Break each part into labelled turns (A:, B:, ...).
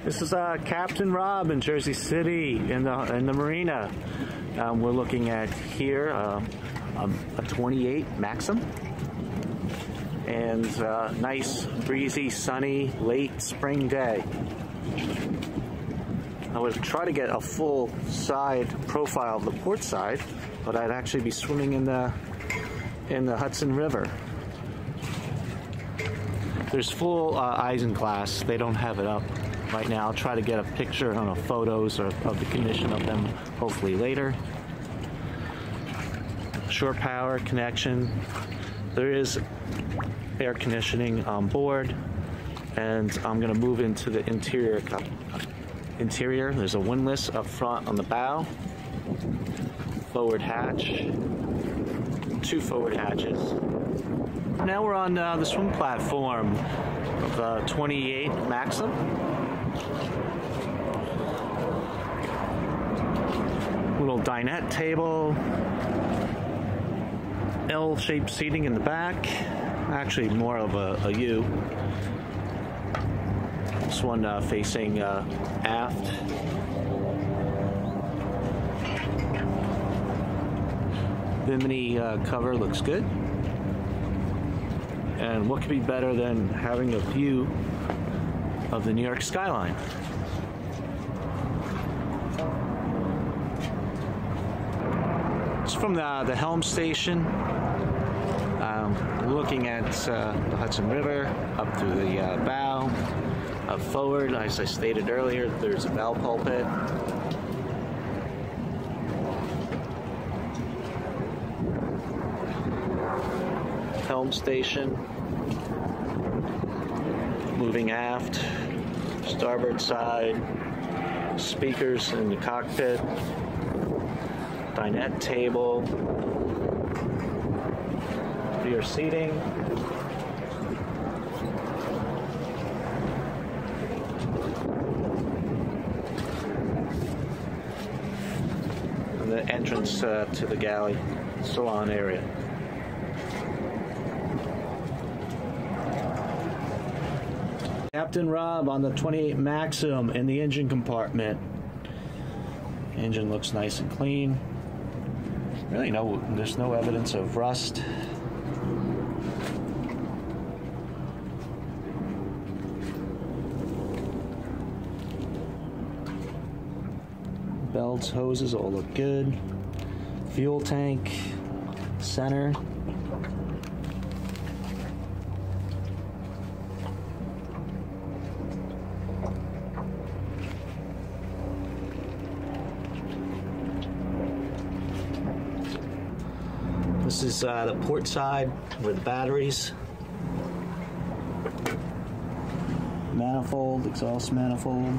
A: This is Captain Rob in Jersey City in the marina. We're looking at here a 28 Maxum, and nice breezy sunny late spring day. I would try to get a full side profile of the port side, but I'd actually be swimming in the Hudson River. There's full isinglass. They don't have it up right now. I'll try to get a picture, I don't know, photos of the condition of them hopefully later. Shore power connection. There is air conditioning on board, and I'm going to move into the interior. There's a windlass up front on the bow. Forward hatch. 2 forward hatches. Now we're on the swim platform of the 28 Maxum. Little dinette table. L-shaped seating in the back. Actually more of a U. This one facing aft. Bimini cover looks good. And what could be better than having a view of the New York skyline? It's from the helm station, looking at the Hudson River, up through the bow, up forward. As I stated earlier, there's a bow pulpit. Helm station, moving aft, starboard side, speakers in the cockpit, dinette table, rear seating, and the entrance to the galley salon area. Captain Rob on the 28 Maxum in the engine compartment. Engine looks nice and clean. Really there's no evidence of rust. Belts, hoses all look good. Fuel tank, center. This is the port side with the batteries. Manifold, exhaust manifold.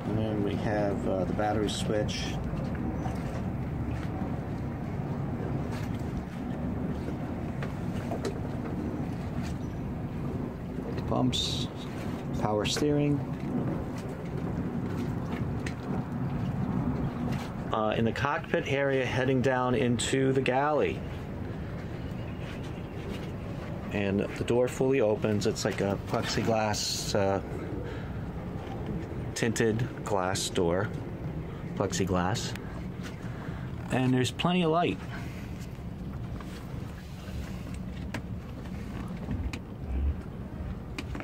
A: And then we have the battery switch. Pumps, power steering. In the cockpit area heading down into the galley. And the door fully opens. It's like a plexiglass, tinted glass door. Plexiglass. And there's plenty of light.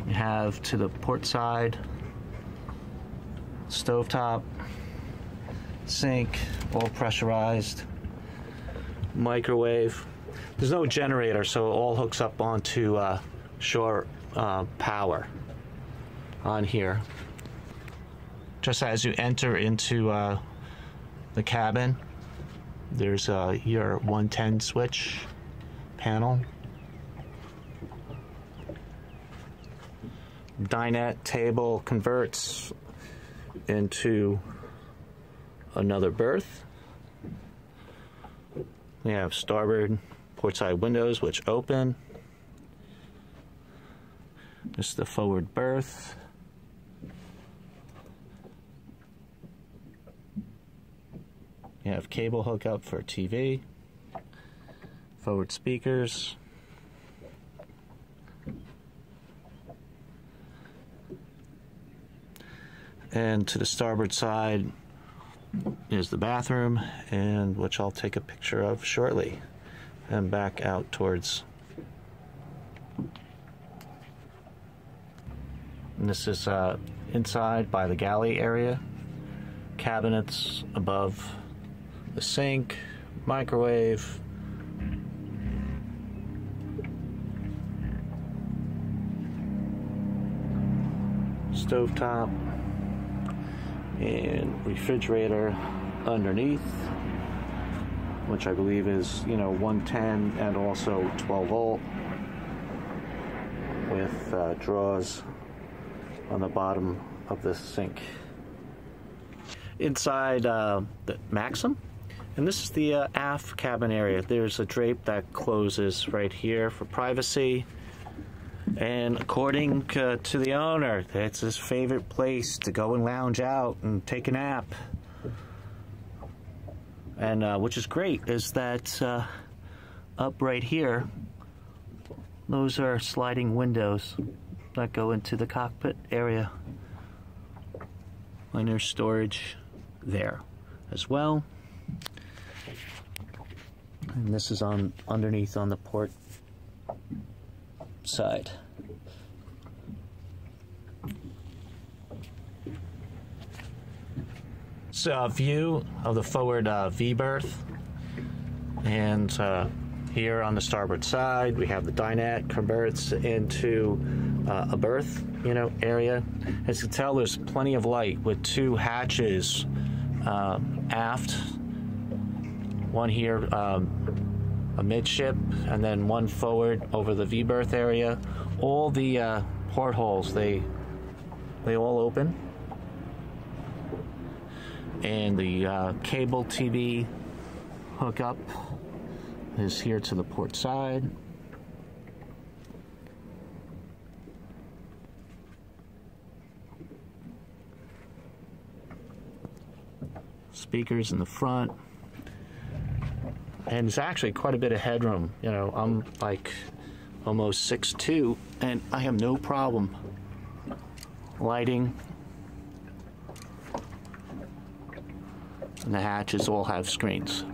A: We have to the port side, stovetop, sink, all pressurized, microwave. There's no generator, so it all hooks up onto shore power on here. Just as you enter into the cabin, there's your 110 switch panel. Dinette table converts into another berth. We have starboard port side windows which open. This is the forward berth. You have cable hookup for TV, forward speakers. And to the starboard side is the bathroom, and which I'll take a picture of shortly. And back out towards. And this is inside by the galley area. Cabinets above the sink, microwave. Stovetop and refrigerator underneath, which I believe is, 110 and also 12 volt with drawers on the bottom of the sink. Inside the Maxum, and this is the aft cabin area. There's a drape that closes right here for privacy. And according to the owner, that's his favorite place to go and lounge out and take a nap. And which is great, is that up right here, those are sliding windows that go into the cockpit area. And there's storage there as well. And this is underneath on the port side. It's a view of the forward V-berth, and here on the starboard side we have the dinette converts into a berth, area. As you can tell, there's plenty of light with two hatches aft, one here amidship, and then one forward over the V-berth area. All the portholes, they all open. And the cable TV hookup is here to the port side. Speakers in the front. And there's actually quite a bit of headroom. I'm like almost 6'2", and I have no problem lighting. And the hatches all have screens.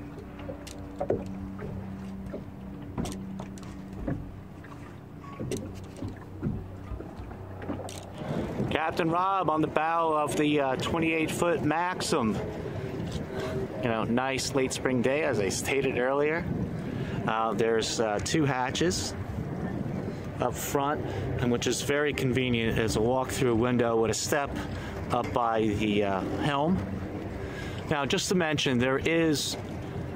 A: Captain Rob on the bow of the 28-foot Maxum. Nice late spring day, as I stated earlier. There's two hatches up front, and which is very convenient as a walk-through window with a step up by the helm. Now, just to mention, there is,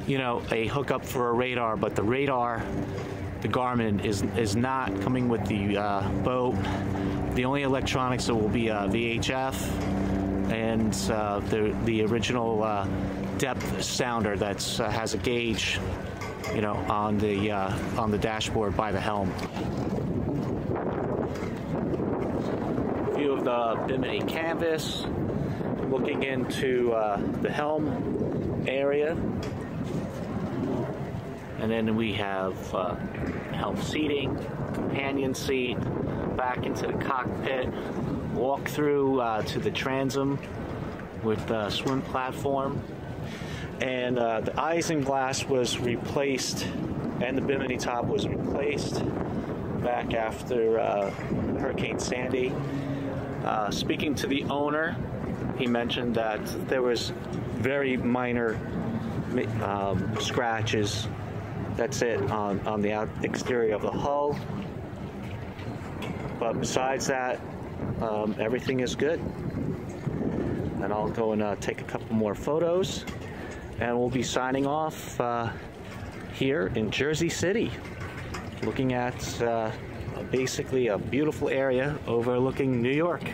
A: a hookup for a radar, but the radar, the Garmin, is not coming with the boat. The only electronics that will be VHF and the original depth sounder that has a gauge, on the dashboard by the helm. View of the Bimini canvas, looking into the helm area, and then we have helm seating, companion seat, back into the cockpit, walk through to the transom with the swim platform. And the isinglass was replaced, and the Bimini top was replaced back after Hurricane Sandy. Speaking to the owner, he mentioned that there was very minor scratches. That's it on the exterior of the hull. But besides that, everything is good. And I'll go and take a couple more photos. And we'll be signing off here in Jersey City, looking at basically a beautiful area overlooking New York.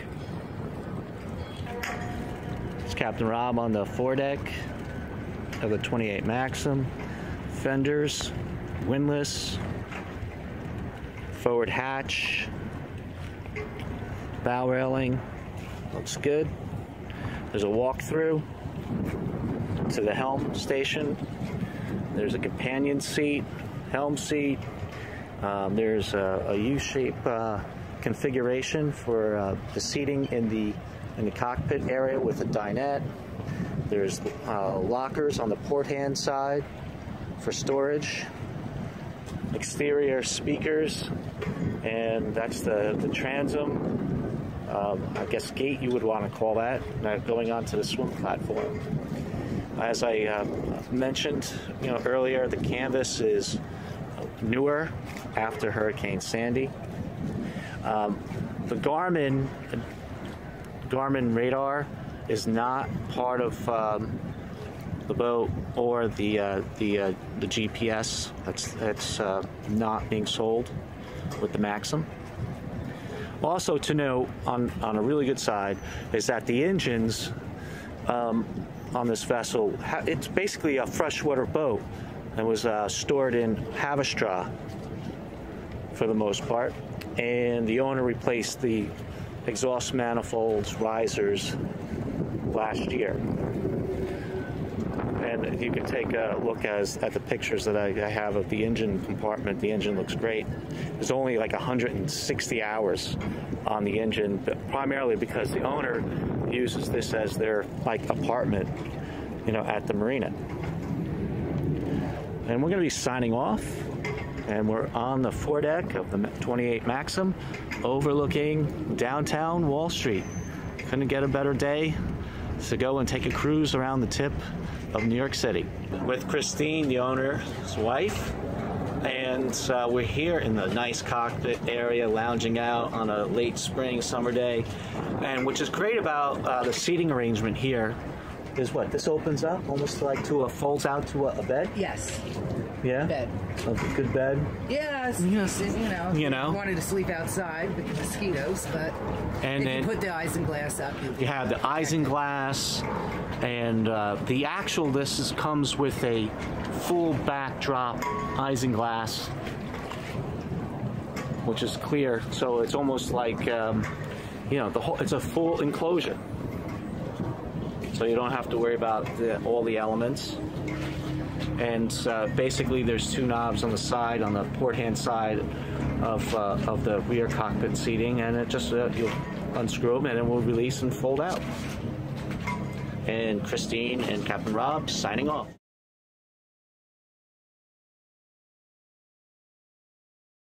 A: It's Captain Rob on the foredeck of the 28 Maxum. Fenders, windlass, forward hatch, bow railing, looks good. There's a walk-through to the helm station. There's a companion seat, helm seat. There's a U-shape configuration for the seating in the in the cockpit area with a dinette. There's lockers on the port hand side for storage. Exterior speakers, and that's the transom. I guess gate you would want to call that, going onto the swim platform. As I mentioned, earlier, the canvas is newer after Hurricane Sandy. The Garmin radar is not part of the boat or the GPS. That's not being sold with the Maxum. Also to note, on a really good side, is that the engines on this vessel, it's basically a freshwater boat and was stored in Haverstraw for the most part, and the owner replaced the exhaust manifolds, risers last year. And you can take a look at the pictures that I have of the engine compartment. The engine looks great. There's only like 160 hours on the engine, but primarily because the owner uses this as their apartment, at the marina. And we're going to be signing off, and we're on the foredeck of the 28 Maxum, overlooking downtown Wall Street. Couldn't get a better day to go and take a cruise around the tip of New York City with Christine, the owner's wife, and we're here in the nice cockpit area, lounging out on a late spring summer day. And which is great about the seating arrangement here is this opens up almost folds out to a bed.
B: Yes.
A: Yeah.
B: Bed.
A: A good bed.
B: Yes. You wanted to sleep outside with the mosquitoes, but and then you put the isinglass up.
A: You have the isinglass, and this comes with a full backdrop isinglass, which is clear, so it's almost like it's a full enclosure, so you don't have to worry about all the elements. And basically there's two knobs on the side, on the port hand side of the rear cockpit seating, and it just you'll unscrew them and it will release and fold out. And Christine and Captain Rob signing off.